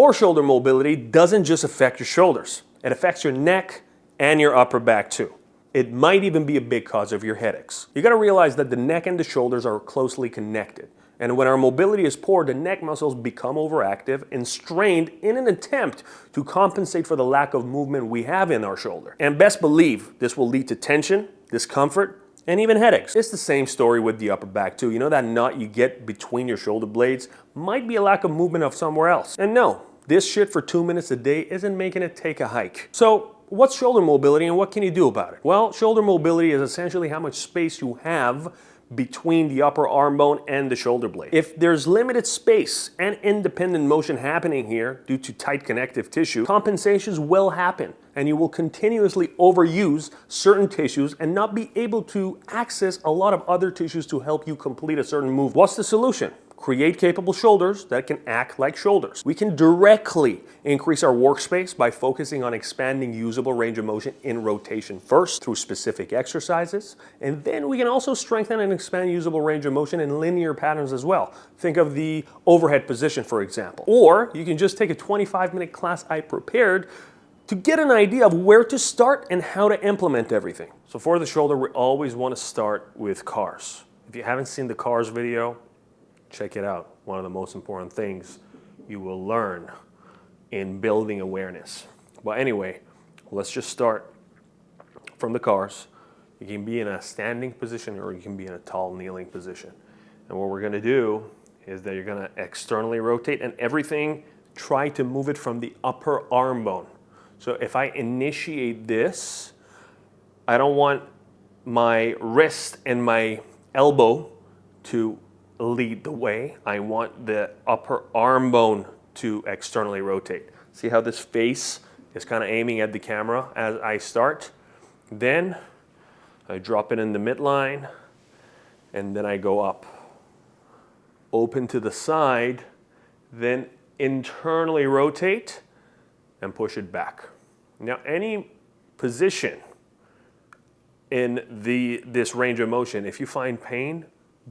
Poor shoulder mobility doesn't just affect your shoulders. It affects your neck and your upper back too. It might even be a big cause of your headaches. You gotta realize that the neck and the shoulders are closely connected. And when our mobility is poor, the neck muscles become overactive and strained in an attempt to compensate for the lack of movement we have in our shoulder. And best believe this will lead to tension, discomfort, and even headaches. It's the same story with the upper back too. You know that knot you get between your shoulder blades might be a lack of movement of somewhere else. And no, this shit for 2 minutes a day isn't making it take a hike. So what's shoulder mobility and what can you do about it? Well, shoulder mobility is essentially how much space you have between the upper arm bone and the shoulder blade. If there's limited space and independent motion happening here due to tight connective tissue, compensations will happen and you will continuously overuse certain tissues and not be able to access a lot of other tissues to help you complete a certain move. What's the solution? Create capable shoulders that can act like shoulders. We can directly increase our workspace by focusing on expanding usable range of motion in rotation first through specific exercises, and then we can also strengthen and expand usable range of motion in linear patterns as well. Think of the overhead position, for example. Or you can just take a 25-minute class I prepared to get an idea of where to start and how to implement everything. So for the shoulder, we always want to start with cars. If you haven't seen the cars video, check it out. One of the most important things you will learn in building awareness. But anyway, let's just start from the cars. You can be in a standing position or you can be in a tall kneeling position. And what we're gonna do is that you're gonna externally rotate and everything, try to move it from the upper arm bone. So if I initiate this, I don't want my wrist and my elbow to lead the way. I want the upper arm bone to externally rotate. See how this face is kind of aiming at the camera as I start? Then I drop it in the midline and then I go up. Open to the side, then internally rotate and push it back. Now any position in this range of motion, if you find pain,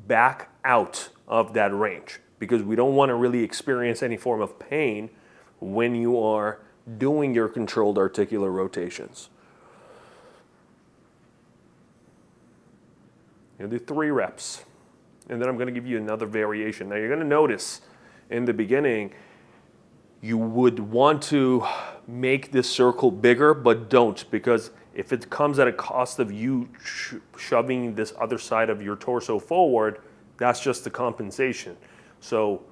back out of that range because we don't want to really experience any form of pain when you are doing your controlled articular rotations. You'll do 3 reps and then I'm going to give you another variation. Now you're going to notice in the beginning you would want to make this circle bigger, but don't, because if it comes at a cost of you shoving this other side of your torso forward, that's just the compensation. So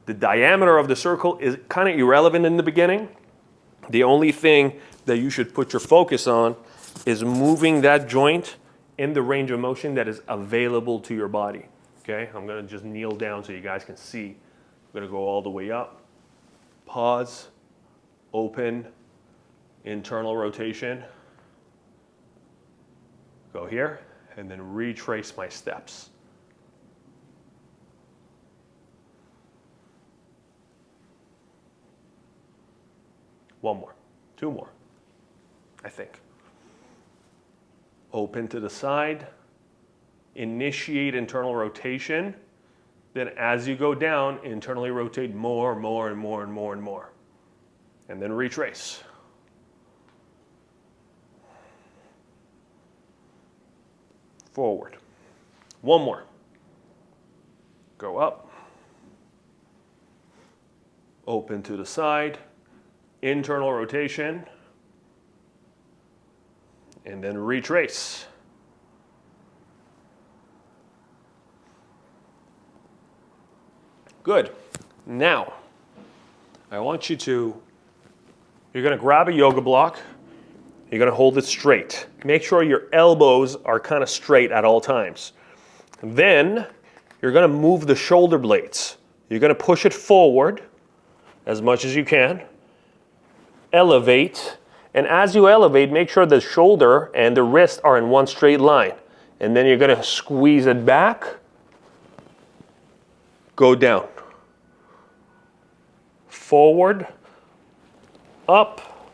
the diameter of the circle is kind of irrelevant in the beginning. The only thing that you should put your focus on is moving that joint in the range of motion that is available to your body. Okay, I'm gonna just kneel down so you guys can see. I'm gonna go all the way up, pause, open, internal rotation, go here, and then retrace my steps. One more, 2 more, I think. Open to the side, initiate internal rotation, then as you go down, internally rotate more and more and more and more and more, and then retrace. Forward. 1 more. Go up. Open to the side. Internal rotation. And then retrace. Good. Now, I want you to, you're going to grab a yoga block. You're going to hold it straight. Make sure your elbows are kind of straight at all times. Then you're going to move the shoulder blades. You're going to push it forward as much as you can. Elevate. And as you elevate, make sure the shoulder and the wrist are in one straight line. And then you're going to squeeze it back. Go down. Forward. Up.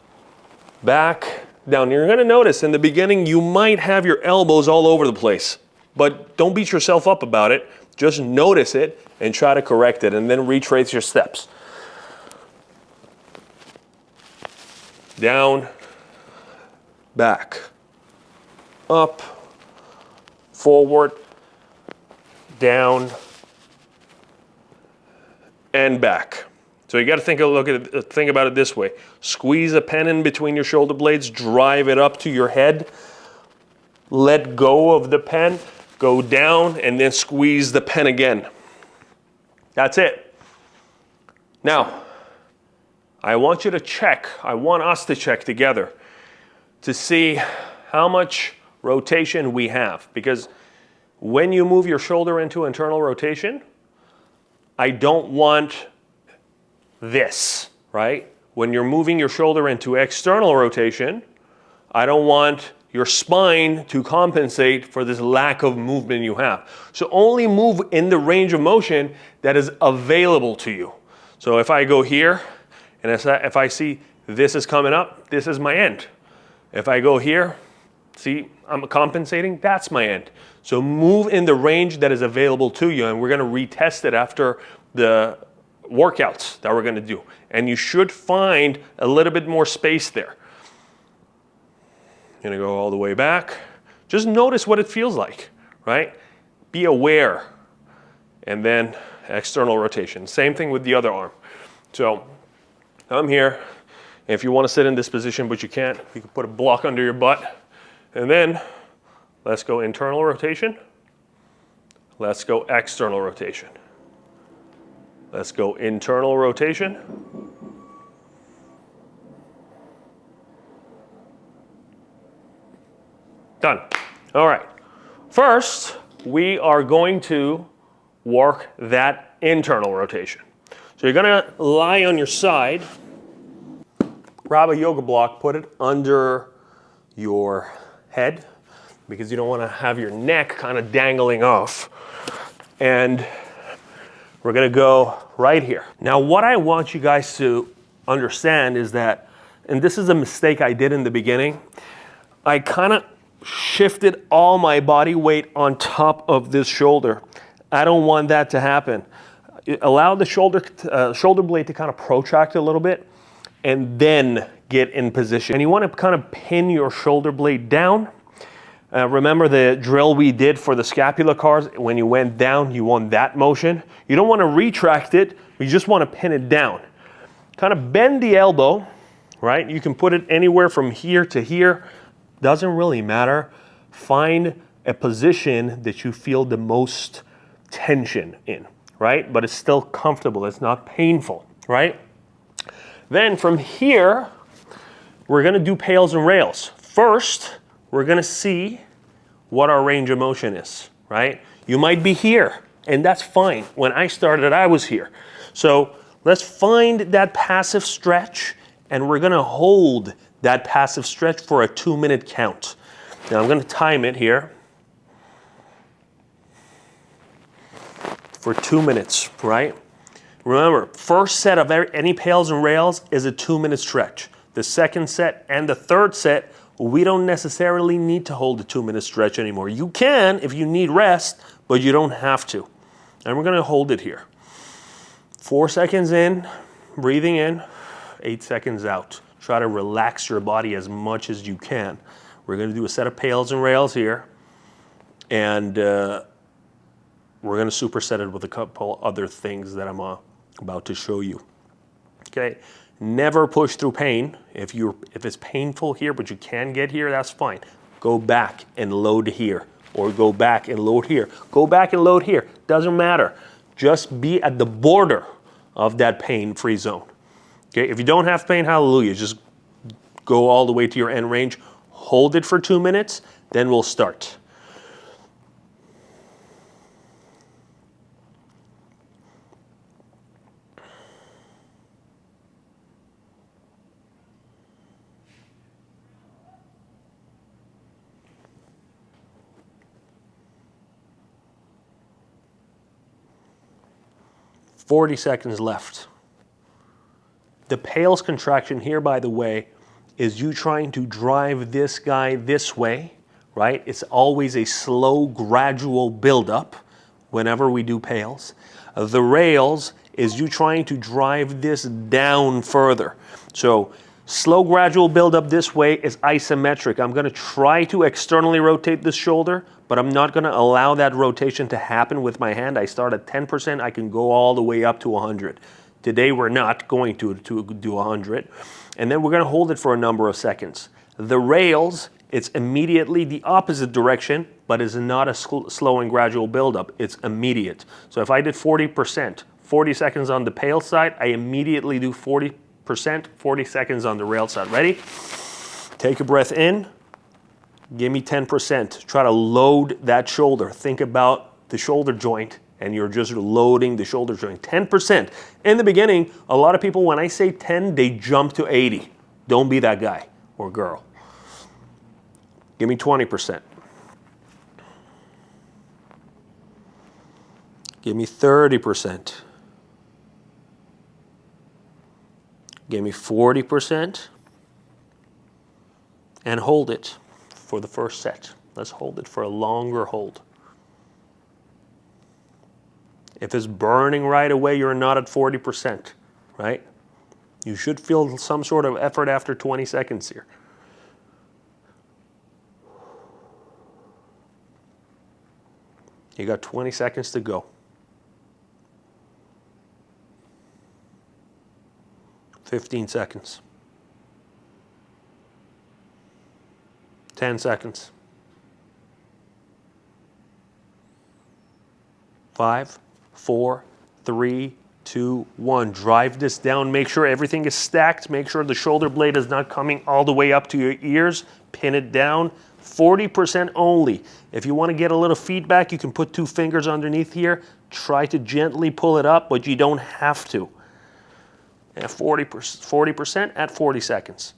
Back. Down. You're going to notice in the beginning you might have your elbows all over the place, but don't beat yourself up about it. Just notice it and try to correct it, and then retrace your steps. down, back, up, forward, down, and back. So you got to think about it this way. Squeeze a pen in between your shoulder blades, drive it up to your head, let go of the pen, go down, and then squeeze the pen again. That's it. Now, I want you to check, I want us to check together to see how much rotation we have. Because when you move your shoulder into internal rotation, I don't want this, right? When you're moving your shoulder into external rotation, I don't want your spine to compensate for this lack of movement you have. So only move in the range of motion that is available to you. So if I go here, and if I see this is coming up, this is my end. If I go here, see, I'm compensating, that's my end. So move in the range that is available to you, and we're gonna retest it after the workouts that we're gonna do. And you should find a little bit more space there. Gonna go all the way back. Just notice what it feels like, right? Be aware. And then external rotation. Same thing with the other arm. So I'm here. If you want to sit in this position but you can't, you can put a block under your butt. And then let's go internal rotation. Let's go external rotation. Let's go internal rotation. Done. All right. First, we are going to work that internal rotation. So you're gonna lie on your side, grab a yoga block, put it under your head because you don't wanna have your neck kind of dangling off. And we're gonna go right here. Now what I want you guys to understand is that, and this is a mistake I did in the beginning, I kind of shifted all my body weight on top of this shoulder. I don't want that to happen. Allow the shoulder blade to kind of protract a little bit and then get in position. And you want to kind of pin your shoulder blade down. Remember the drill we did for the scapular cars? When you went down, you want that motion. You don't want to retract it, you just want to pin it down. Kind of bend the elbow, right? You can put it anywhere from here to here. Doesn't really matter. Find a position that you feel the most tension in, right? But it's still comfortable, it's not painful, right? Then from here, we're gonna do pails and rails. First, we're gonna see what our range of motion is, right? You might be here, and that's fine. When I started, I was here. So let's find that passive stretch, and we're gonna hold that passive stretch for a 2-minute count. Now I'm gonna time it here for 2 minutes, right? Remember, first set of any pails and rails is a 2-minute stretch. The second set and the third set, we don't necessarily need to hold the 2-minute stretch anymore. You can if you need rest, but you don't have to. And we're gonna hold it here. 4 seconds in, breathing in, 8 seconds out. Try to relax your body as much as you can. We're gonna do a set of pails and rails here, and we're gonna superset it with a couple other things that I'm about to show you. Okay, never push through pain. If it's painful here, but you can get here, that's fine. Go back and load here, or go back and load here. Go back and load here, doesn't matter. Just be at the border of that pain-free zone. Okay, if you don't have pain, hallelujah, just go all the way to your end range, hold it for 2 minutes, then we'll start. "40 seconds left. The pails contraction here, by the way, is you trying to drive this guy this way, right? It's always a slow, gradual buildup whenever we do pails. The rails is you trying to drive this down further. So Slow gradual buildup this way is isometric. I'm going to try to externally rotate this shoulder, but I'm not going to allow that rotation to happen with my hand. I start at 10%, I can go all the way up to 100. Today we're not going to do 100. And then we're going to hold it for a number of seconds. The rails, it's immediately the opposite direction, but it's not a slow and gradual buildup. It's immediate. So if I did 40%, 40 seconds on the pail side, I immediately do 40%, 40 seconds on the rail side. Ready? Take a breath in. Give me 10%. Try to load that shoulder. Think about the shoulder joint, and you're just loading the shoulder joint. 10%. In the beginning, a lot of people, when I say 10, they jump to 80. Don't be that guy or girl. Give me 20%. Give me 30%. Give me 40%. And hold it for the first set. Let's hold it for a longer hold. If it's burning right away, you're not at 40%, right? You should feel some sort of effort after 20 seconds here. You got 20 seconds to go. 15 seconds. 10 seconds. 5, 4, 3, 2, 1. Drive this down. Make sure everything is stacked. Make sure the shoulder blade is not coming all the way up to your ears. Pin it down. 40% only. If you want to get a little feedback, you can put 2 fingers underneath here. Try to gently pull it up, but you don't have to. And 40% at 40 seconds.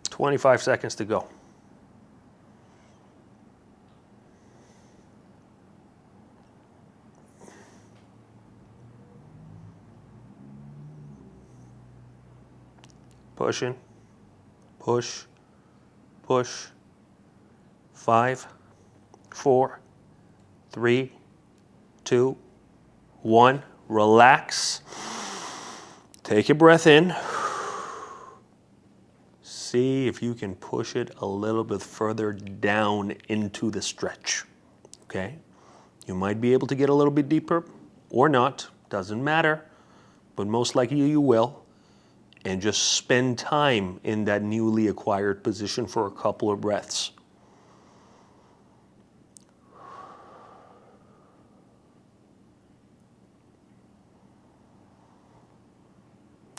"25 seconds to go. Pushing, push, push. 5, 4, 3, 2, 1. Relax. Take a breath in. See if you can push it a little bit further down into the stretch. Okay? You might be able to get a little bit deeper or not. Doesn't matter. But most likely you will. And just spend time in that newly acquired position for a couple of breaths.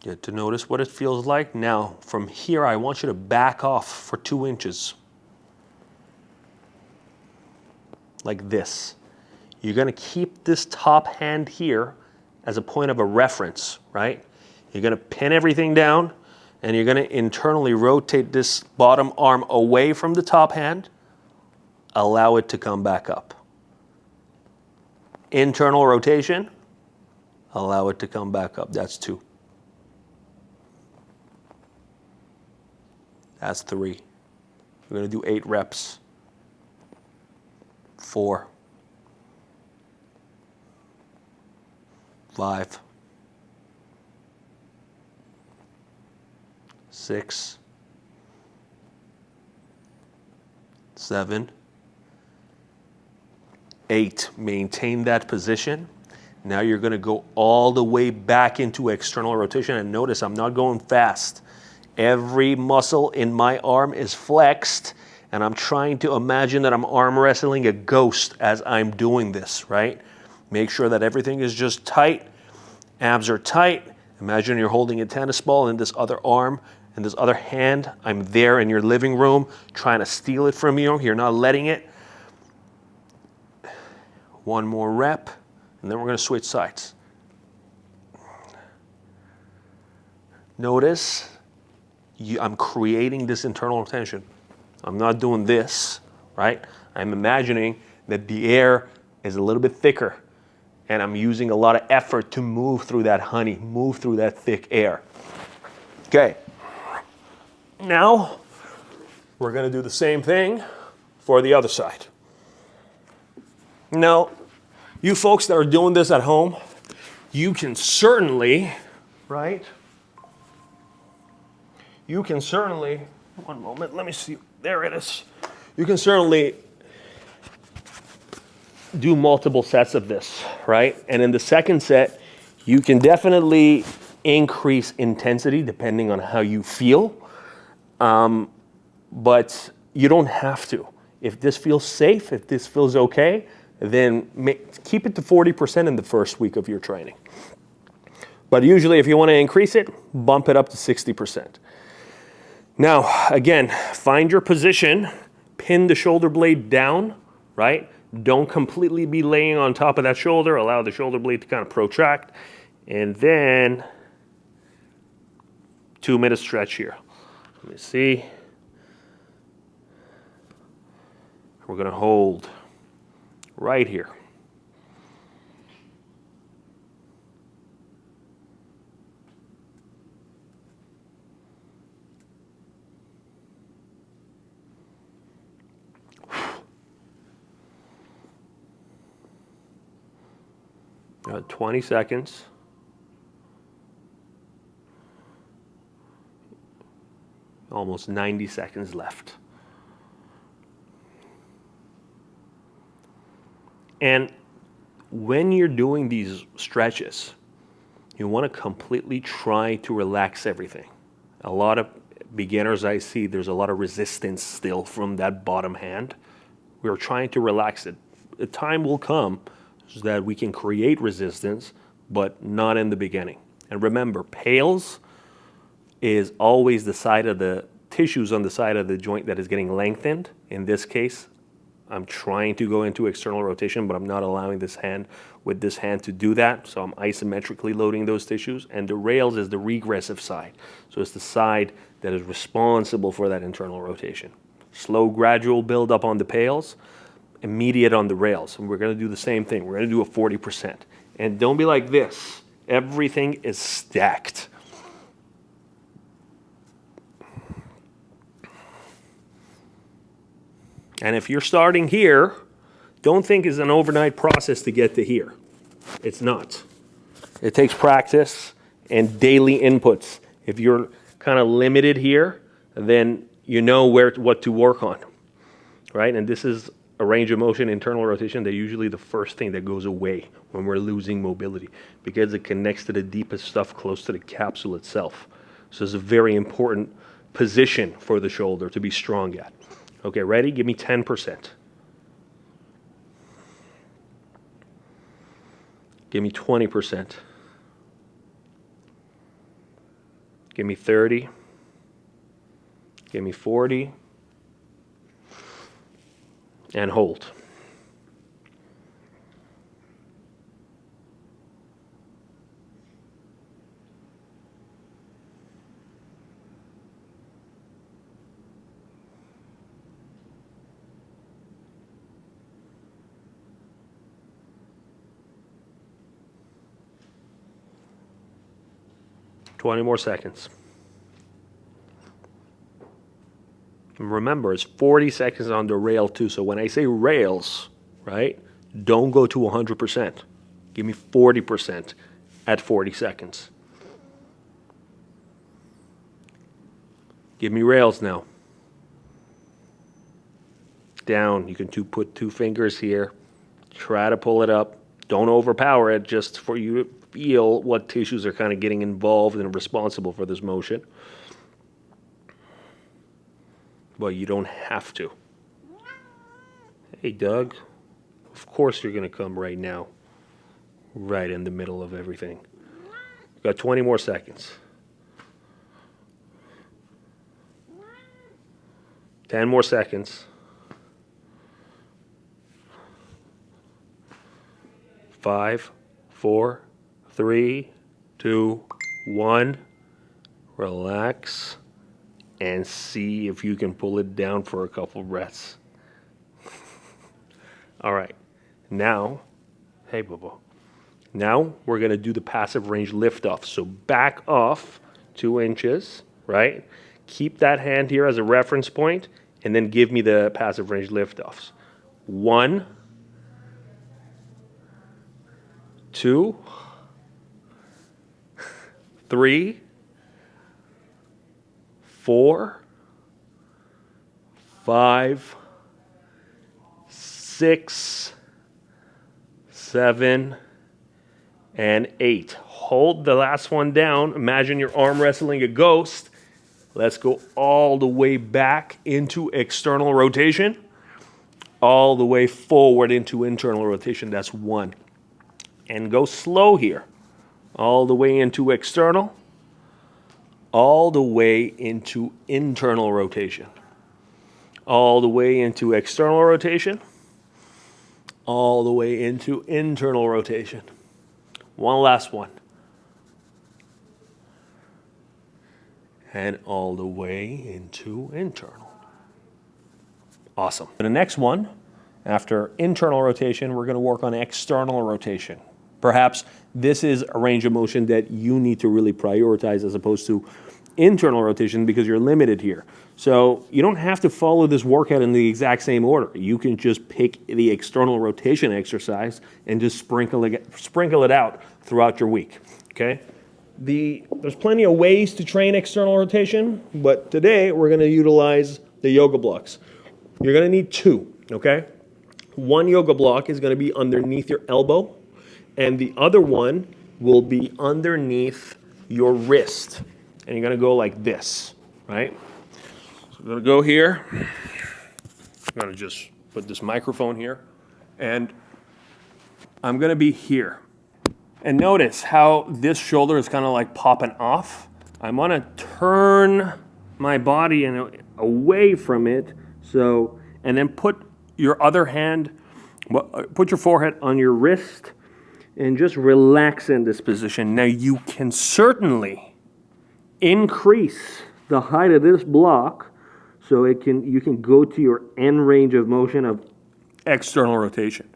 Get to notice what it feels like. Now, from here, I want you to back off for 2 inches. Like this. You're going to keep this top hand here as a point of a reference, right? You're going to pin everything down, and you're going to internally rotate this bottom arm away from the top hand. Allow it to come back up. Internal rotation. Allow it to come back up. That's 2. That's 3. We're going to do 8 reps. 4. 5. 6. 7. 8. Maintain that position. Now you're going to go all the way back into external rotation. And notice I'm not going fast. Every muscle in my arm is flexed, and I'm trying to imagine that I'm arm wrestling a ghost as I'm doing this, right? Make sure that everything is just tight. Abs are tight. Imagine you're holding a tennis ball in this other arm and this other hand. I'm there in your living room trying to steal it from you. You're not letting it. 1 more rep, and then we're going to switch sides. Notice I'm creating this internal tension. I'm not doing this, right? I'm imagining that the air is a little bit thicker, and I'm using a lot of effort to move through that honey, move through that thick air. Okay. Now, we're going to do the same thing for the other side. Now, You folks that are doing this at home, you can certainly, right? You can certainly, one moment, let me see, there it is. You can certainly do multiple sets of this, right? And in the second set, you can definitely increase intensity depending on how you feel, but you don't have to. If this feels safe, if this feels okay, then keep it to 40% in the first week of your training. But usually if you want to increase it, bump it up to 60%. Now, again, find your position, pin the shoulder blade down, right? Don't completely be laying on top of that shoulder. Allow the shoulder blade to kind of protract. And then 2-minute stretch here. Let me see. We're going to hold right here. Got 20 seconds. Almost 90 seconds left. And when you're doing these stretches, you want to completely try to relax everything. A lot of beginners I see, there's a lot of resistance still from that bottom hand. We're trying to relax it. The time will come so that we can create resistance, but not in the beginning. And remember, pales is always the side of the tissues on the side of the joint that is getting lengthened. In this case, I'm trying to go into external rotation, but I'm not allowing this hand with this hand to do that. So I'm isometrically loading those tissues. And the rails is the regressive side. So it's the side that is responsible for that internal rotation. Slow, gradual build up on the pales, immediate on the rails. And we're going to do the same thing. We're going to do a 40%. And don't be like this. Everything is stacked. And if you're starting here, don't think it's an overnight process to get to here. It's not. It takes practice and daily inputs. If you're kind of limited here, then you know what to work on, right? And this is a range of motion, internal rotation. They're usually the first thing that goes away when we're losing mobility because it connects to the deepest stuff close to the capsule itself. So it's a very important position for the shoulder to be strong at. Okay, ready? Give me 10%. Give me 20%. Give me 30. Give me 40. And hold. Twenty more seconds. And remember, it's 40 seconds on the rail too. So when I say rails, right, don't go to 100%. Give me 40% at 40 seconds. Give me rails now. Down. You can put 2 fingers here. Try to pull it up. Don't overpower it, just for you to feel what tissues are kind of getting involved and responsible for this motion. But you don't have to. Hey, Doug. Of course you're going to come right now. Right in the middle of everything. You've got 20 more seconds. 10 more seconds. 5, 4, 3, 2, 1. Relax. And see if you can pull it down for a couple breaths. All right. Now, hey, Bobo. Now we're going to do the passive range lift off. So back off 2 inches, right? Keep that hand here as a reference point, and then give me the passive range lift offs. 1, 2, 3, 4, 5, 6, 7, and 8. Hold the last one down. Imagine you're arm wrestling a ghost. Let's go all the way back into external rotation. All the way forward into internal rotation. That's 1. And go slow here. All the way into external. All the way into internal rotation. All the way into external rotation. All the way into internal rotation. One last one. And all the way into internal. Awesome. The next one, after internal rotation, we're going to work on external rotation. Perhaps this is a range of motion that you need to really prioritize as opposed to internal rotation because you're limited here. So you don't have to follow this workout in the exact same order. You can just pick the external rotation exercise and just sprinkle it out throughout your week, okay? There's plenty of ways to train external rotation, but today we're going to utilize the yoga blocks. You're going to need 2, okay? One yoga block is going to be underneath your elbow, and the other one will be underneath your wrist. And you're going to go like this, right? So I'm going to go here. I'm going to just put this microphone here, and I'm going to be here. And notice how this shoulder is kind of like popping off. I want to turn my body away from it. So, and then put your other hand, put your forehead on your wrist and just relax in this position. Now you can certainly increase the height of this block so you can go to your end range of motion of external rotation.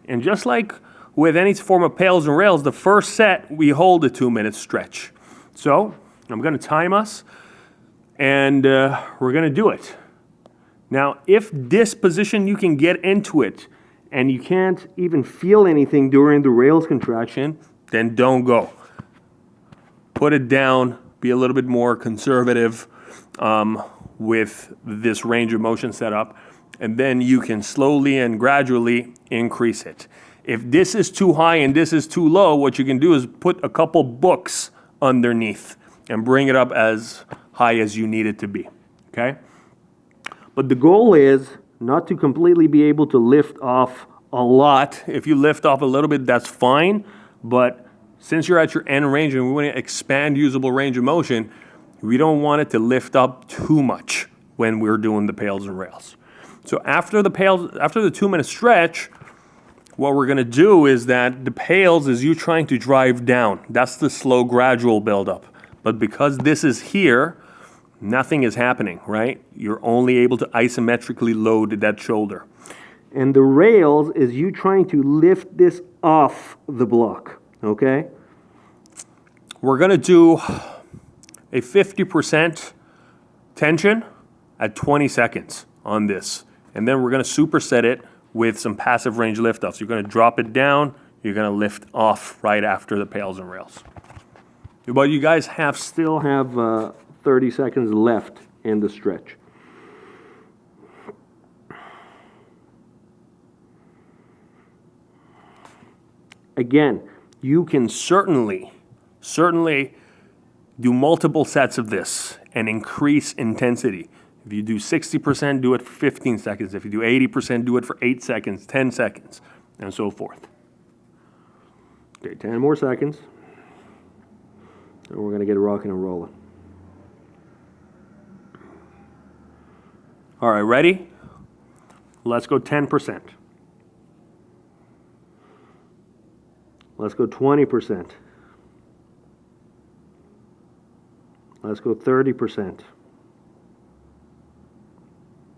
And just like with any form of pails and rails, the first set we hold a 2-minute stretch. So I'm going to time us and we're going to do it. Now, if this position you can get into it and you can't even feel anything during the rails contraction, then don't go. Put it down, be a little bit more conservative with this range of motion setup, and then you can slowly and gradually increase it. If this is too high and this is too low, what you can do is put a couple books underneath and bring it up as high as you need it to be, okay? But the goal is not to completely be able to lift off a lot. If you lift off a little bit, that's fine. But since you're at your end range and we want to expand usable range of motion, we don't want it to lift up too much when we're doing the pails and rails. So after the 2-minute stretch, what we're going to do is that the pails is you trying to drive down. That's the slow, gradual buildup. But because this is here, nothing is happening, right? You're only able to isometrically load that shoulder. And the rails is you trying to lift this off the block, okay? We're going to do a 50% tension at 20 seconds on this. And then we're going to superset it with some passive range liftoffs. You're going to drop it down, you're going to lift off right after the pails and rails. But you guys still have 30 seconds left in the stretch. Again, you can certainly do multiple sets of this and increase intensity. If you do 60%, do it for 15 seconds. If you do 80%, do it for 8 seconds, 10 seconds, and so forth. Okay, 10 more seconds. And we're going to get rocking and rolling. All right, ready? Let's go 10%. Let's go 20%. Let's go 30%.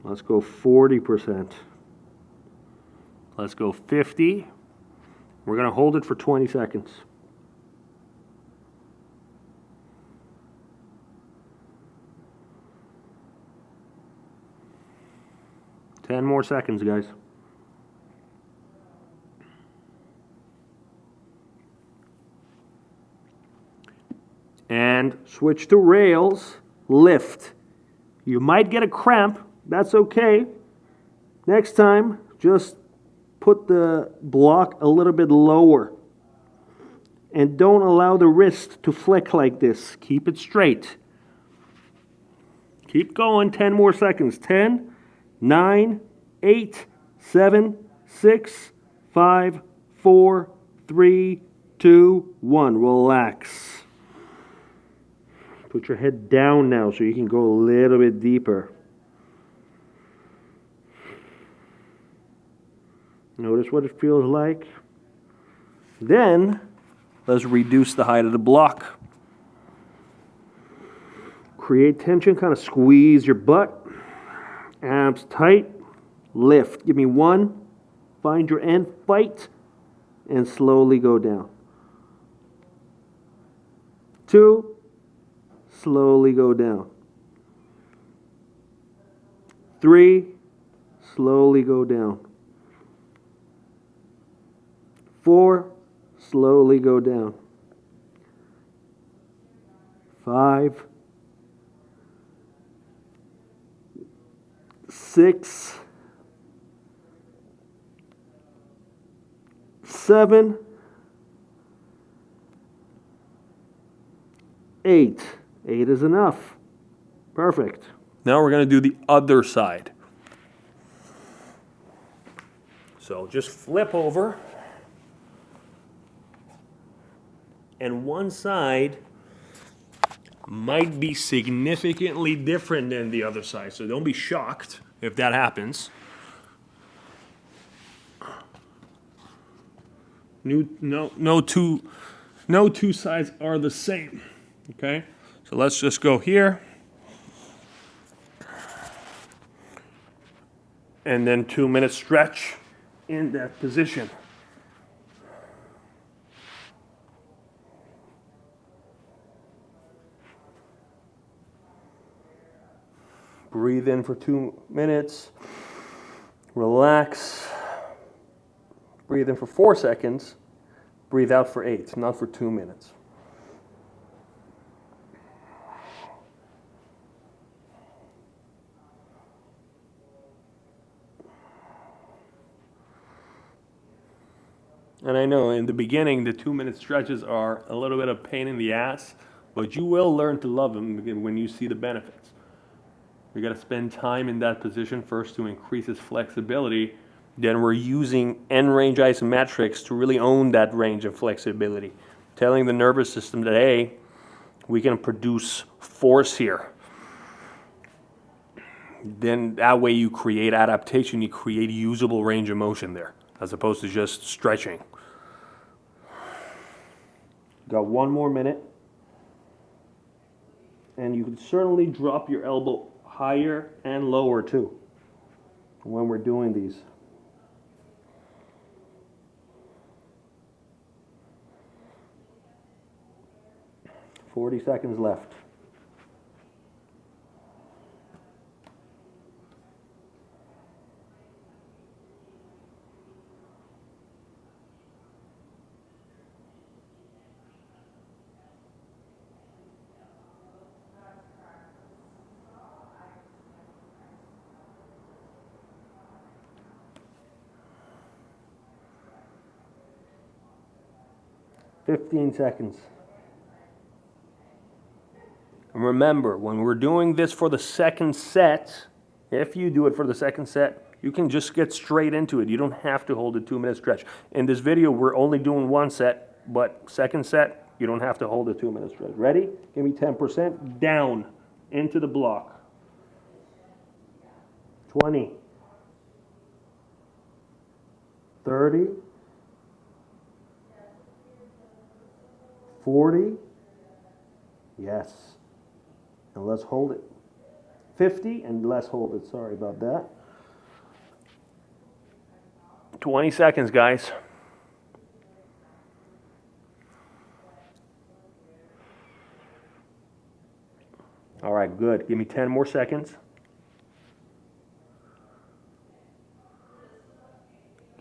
Let's go 40%. Let's go 50. We're going to hold it for 20 seconds. Ten more seconds, guys. And switch to rails, lift. You might get a cramp, that's okay. Next time, just put the block a little bit lower. And don't allow the wrist to flick like this. Keep it straight. Keep going, 10 more seconds. 10, 9, 8, 7, 6, 5, 4, 3, 2, 1. Relax. Put your head down now so you can go a little bit deeper. Notice what it feels like. Then, let's reduce the height of the block. Create tension, kind of squeeze your butt. Abs tight. Lift. Give me 1. Find your end. Fight. And slowly go down. 2. Slowly go down. 3. Slowly go down. 4. Slowly go down. 5. 6. 7. 8. 8 is enough. Perfect. Now we're going to do the other side. So just flip over. And one side might be significantly different than the other side. So don't be shocked if that happens. No two sides are the same. Okay? So let's just go here. And then 2-minute stretch in that position. Breathe in for 2 minutes. Relax. Breathe in for 4 seconds. Breathe out for 8, not for 2 minutes. And I know in the beginning, the 2-minute stretches are a little bit of pain in the ass, but you will learn to love them when you see the benefits. We got to spend time in that position first to increase its flexibility. Then we're using end range isometrics to really own that range of flexibility. Telling the nervous system that, hey, we can produce force here. Then that way you create adaptation, you create usable range of motion there, as opposed to just stretching. Got 1 more minute. And you can certainly drop your elbow higher and lower too when we're doing these. "40 seconds left. "15 seconds. And remember, when we're doing this for the second set, if you do it for the second set, you can just get straight into it. You don't have to hold a 2-minute stretch. In this video, we're only doing 1 set, but second set, you don't have to hold a 2-minute stretch. Ready? Give me 10% down into the block. 20. 30. 40. Yes. And let's hold it. 50, and let's hold it. Sorry about that. 20 seconds, guys. All right, good. Give me 10 more seconds.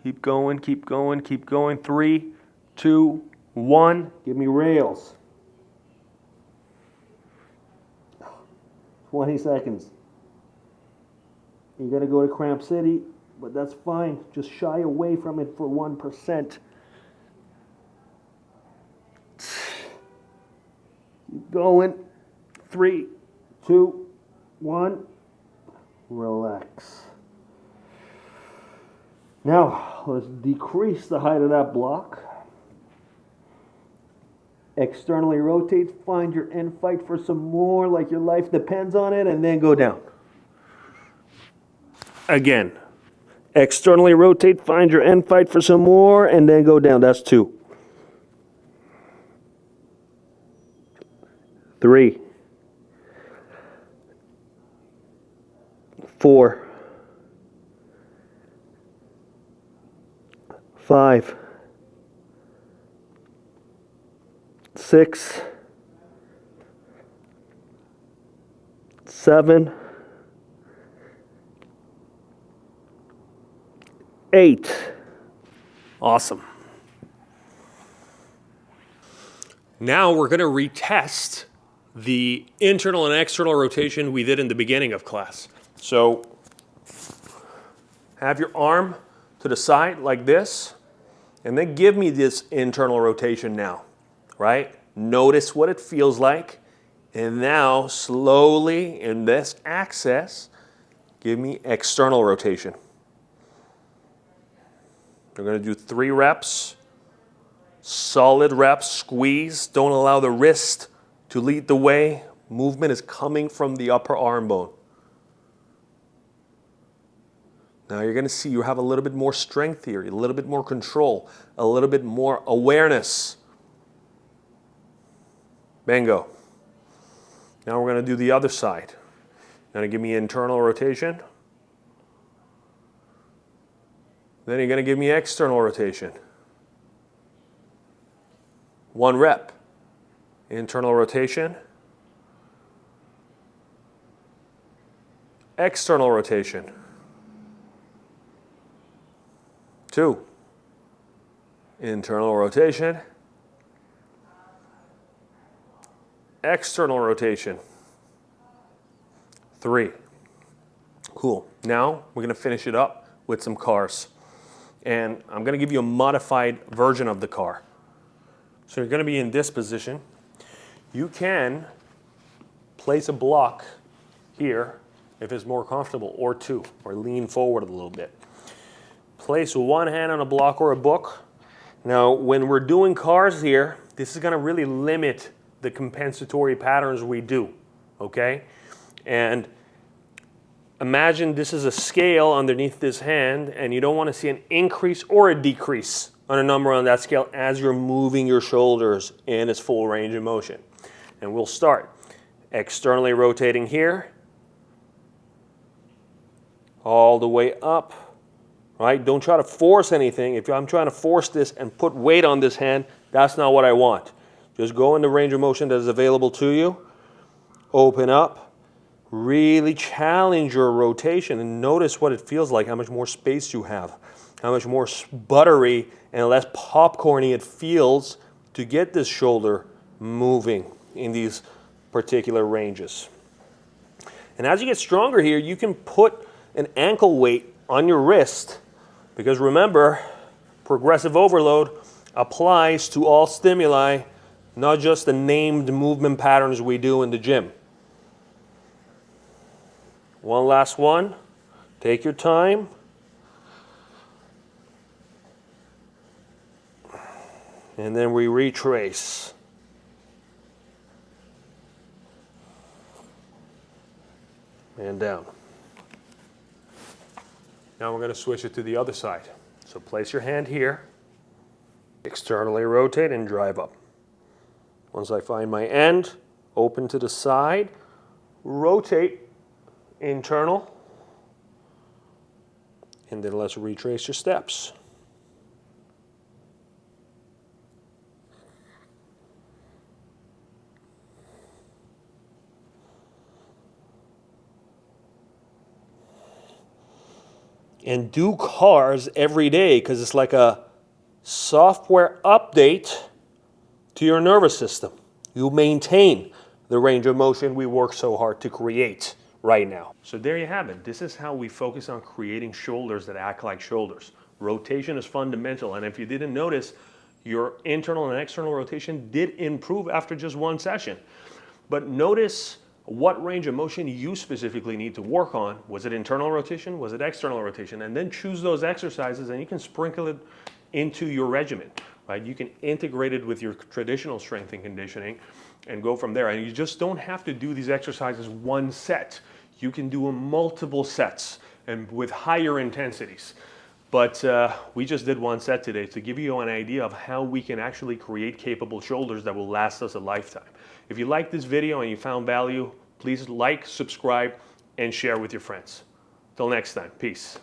Keep going, keep going, keep going. 3, 2, 1. Give me rails. 20 seconds. You're going to go to Cramp City, but that's fine. Just shy away from it for 1%. Keep going. 3, 2, 1. Relax. Now, let's decrease the height of that block. Externally rotate, find your end, fight for some more like your life depends on it, and then go down. Again, externally rotate, find your end, fight for some more, and then go down. That's 2. 3. 4. 5. 6. 7. 8. Awesome. Now we're going to retest the internal and external rotation we did in the beginning of class. So have your arm to the side like this, and then give me this internal rotation now, right? Notice what it feels like, and now slowly in this axis, give me external rotation. We're going to do 3 reps, solid reps, squeeze. Don't allow the wrist to lead the way. Movement is coming from the upper arm bone. Now you're going to see you have a little bit more strength here, a little bit more control, a little bit more awareness. Bingo. Now we're going to do the other side. Going to give me internal rotation. Then you're going to give me external rotation. 1 rep. Internal rotation. External rotation. 2. Internal rotation. External rotation. 3. Cool. Now we're going to finish it up with some cars. And I'm going to give you a modified version of the car. So you're going to be in this position. You can place a block here if it's more comfortable, or 2, or lean forward a little bit. Place 1 hand on a block or a book. Now, when we're doing cars here, this is going to really limit the compensatory patterns we do, okay? And imagine this is a scale underneath this hand, and you don't want to see an increase or a decrease on a number on that scale as you're moving your shoulders in its full range of motion. And we'll start externally rotating here, all the way up, right? Don't try to force anything. If I'm trying to force this and put weight on this hand, that's not what I want. Just go in the range of motion that is available to you. Open up. Really challenge your rotation and notice what it feels like, how much more space you have, how much more buttery and less popcorny it feels to get this shoulder moving in these particular ranges. And as you get stronger here, you can put an ankle weight on your wrist, because remember, progressive overload applies to all stimuli, not just the named movement patterns we do in the gym. One last one. Take your time. And then we retrace. And down. Now we're going to switch it to the other side. So place your hand here, externally rotate and drive up. Once I find my end, open to the side, rotate internal, and then let's retrace your steps. And do cars every day, because it's like a software update to your nervous system. You maintain the range of motion we work so hard to create right now. So there you have it. This is how we focus on creating shoulders that act like shoulders. Rotation is fundamental, and if you didn't notice, your internal and external rotation did improve after just one session. But notice what range of motion you specifically need to work on. Was it internal rotation? Was it external rotation? And then choose those exercises, and you can sprinkle it into your regimen, right? You can integrate it with your traditional strength and conditioning and go from there. And you just don't have to do these exercises one set. You can do them multiple sets and with higher intensities. But we just did one set today to give you an idea of how we can actually create capable shoulders that will last us a lifetime. If you liked this video and you found value, please like, subscribe, and share with your friends. Till next time, peace.